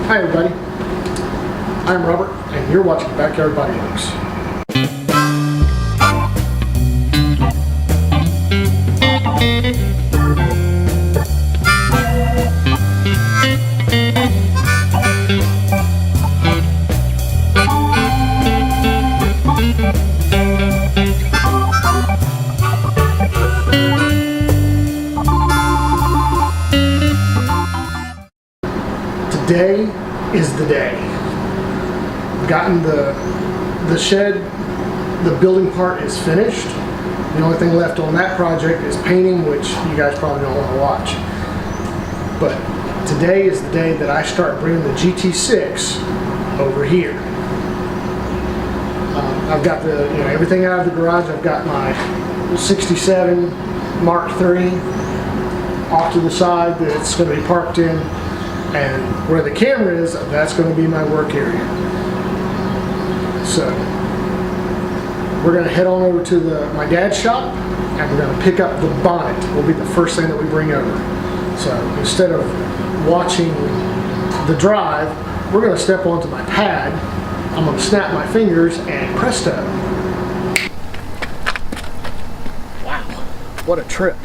Hi everybody, I'm Robert and you're watching Backyard BodyWorks. Today is the day. We've gotten the shed, the building part is finished. The only thing left on that project is painting, which you guys probably don't want to watch. But today is the day that I start bringing the GT6 over here. I've got the everything out of the garage. I've got my 67 Mark III off to the side that it's going to be parked in. And where the camera is, that's going to be my work area. So we're going to head on over to my dad's shop and we're going to pick up the bonnet. Will be the first thing that we bring over. So instead of watching the drive, we're going to step onto my pad. I'm going to snap my fingers and presto. Wow, what a trip.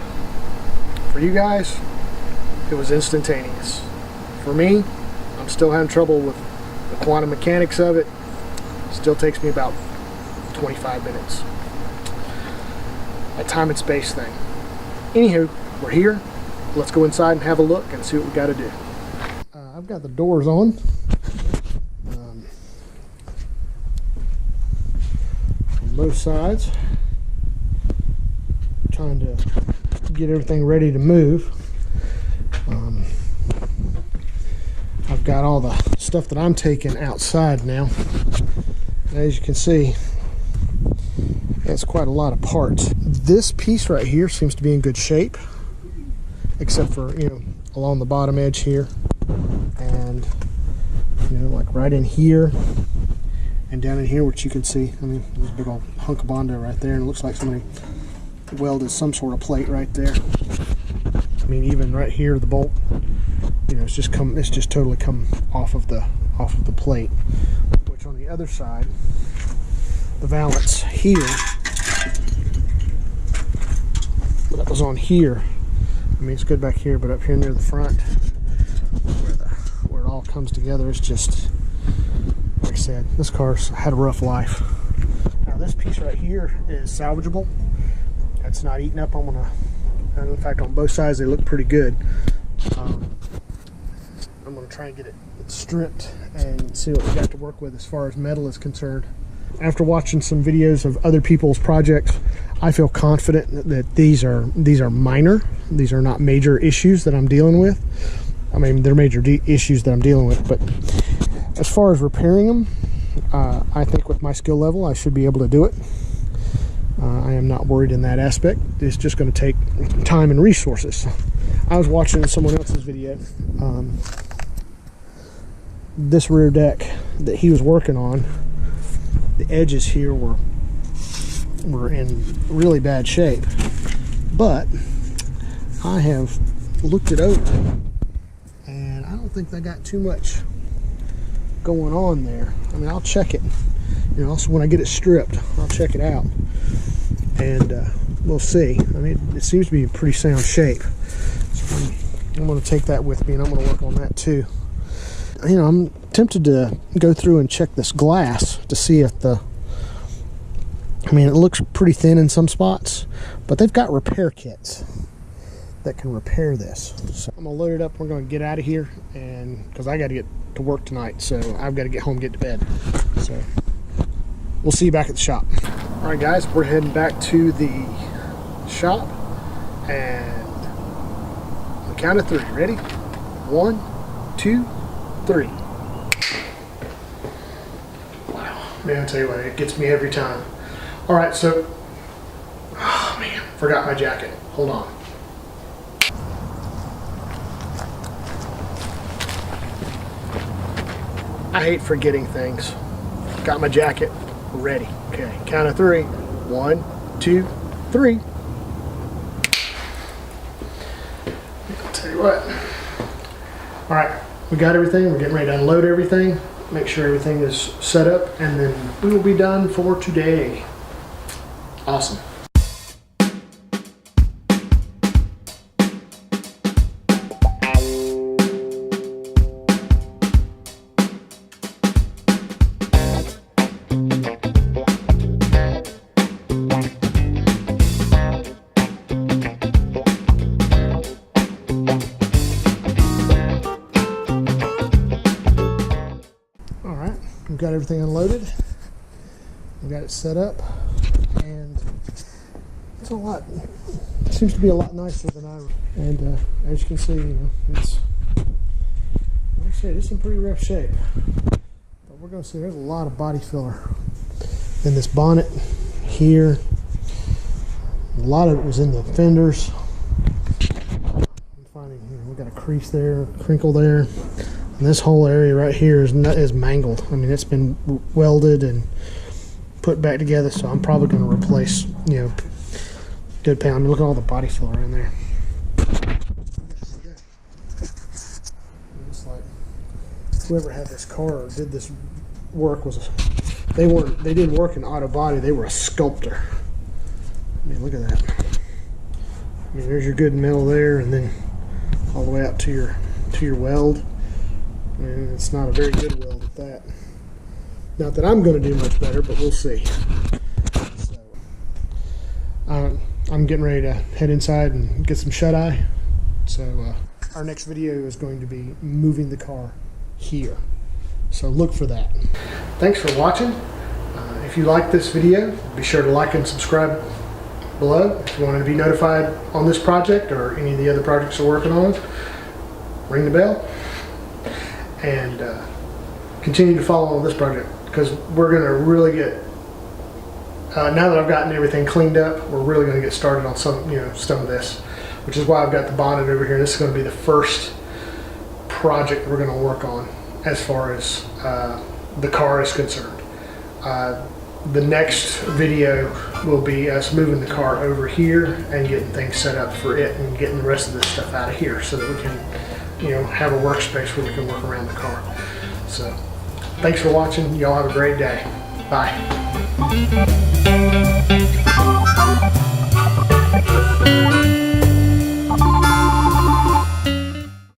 For you guys, it was instantaneous. For me, I'm still having trouble with the quantum mechanics of it. Still takes me about 25 minutes. A time and space thing. Anywho, we're here. Let's go inside and have a look and see what we got to do. I've got the doors on. On both sides. Trying to get everything ready to move. I've got all the stuff that I'm taking outside now. As you can see, it's quite a lot of parts. This piece right here seems to be in good shape, except for, along the bottom edge here. And, like right in here and down in here, which you can see. I mean, there's a big old hunk of Bondo right there, and it looks like somebody welded some sort of plate right there. I mean, even right here, the bolt, it's just totally come off of the plate. Which on the other side, the valance here, that was on here. I mean, it's good back here, but up here near the front, where it all comes together, it's just, like I said, this car's had a rough life. Now this piece right here is salvageable. That's not eaten up. In fact, on both sides they look pretty good. I'm going to try and get it stripped and see what we got to work with as far as metal is concerned. After watching some videos of other people's projects, I feel confident that these are minor. These are not major issues that I'm dealing with. I mean, they're major issues that I'm dealing with, but as far as repairing them, I think with my skill level I should be able to do it. I am not worried in that aspect. It's just going to take time and resources. I was watching someone else's video. This rear deck that he was working on, the edges here were in really bad shape. But I have looked it over, and I don't think they got too much going on there. I mean, I'll check it. Also when I get it stripped, I'll check it out. And we'll see. I mean, it seems to be in pretty sound shape. So I'm going to take that with me, and I'm going to work on that too. I'm tempted to go through and check this glass to see if it looks pretty thin in some spots, but they've got repair kits that can repair this. So I'm going to load it up. We're going to get out of here, and because I got to get to work tonight, so I've got to get home and get to bed. So we'll see you back at the shop. All right, guys, we're heading back to the shop, and on the count of 3. Ready? 1, 2, 3. Wow, man, I tell you what, it gets me every time. All right, so, oh man, forgot my jacket. Hold on. I hate forgetting things. Got my jacket ready. Okay, count of 3. 1, 2, 3. I'll tell you what. All right, we got everything. We're getting ready to unload everything, make sure everything is set up, and then we will be done for today. Awesome. We've got everything unloaded. We've got it set up, and it's a lot. It seems to be a lot nicer than I. And as you can see, it's like I said, it's in pretty rough shape. But we're going to see there's a lot of body filler in this bonnet here. A lot of it was in the fenders. I'm finding here we got a crease there, a crinkle there. And this whole area right here is mangled. I mean, it's been welded and put back together, so I'm probably going to replace, good pound. I mean, look at all the body filler in there. It's like whoever had this car or did this work they didn't work in auto body. They were a sculptor. I mean, look at that. I mean, there's your good metal there, and then all the way out to your weld. And it's not a very good weld at that. Not that I'm going to do much better, but we'll see. So, I'm getting ready to head inside and get some shut-eye. So our next video is going to be moving the car here. So look for that. Thanks for watching. If you like this video, be sure to like and subscribe below. If you want to be notified on this project or any of the other projects we're working on, ring the bell. And continue to follow on this project, because we're going to really get, now that I've gotten everything cleaned up, we're really going to get started on some of this, which is why I've got the bonnet over here. This is going to be the first project we're going to work on as far as the car is concerned. The next video will be us moving the car over here and getting things set up for it and getting the rest of this stuff out of here so that we can have a workspace where we can work around the car. So, thanks for watching. Y'all have a great day. Bye.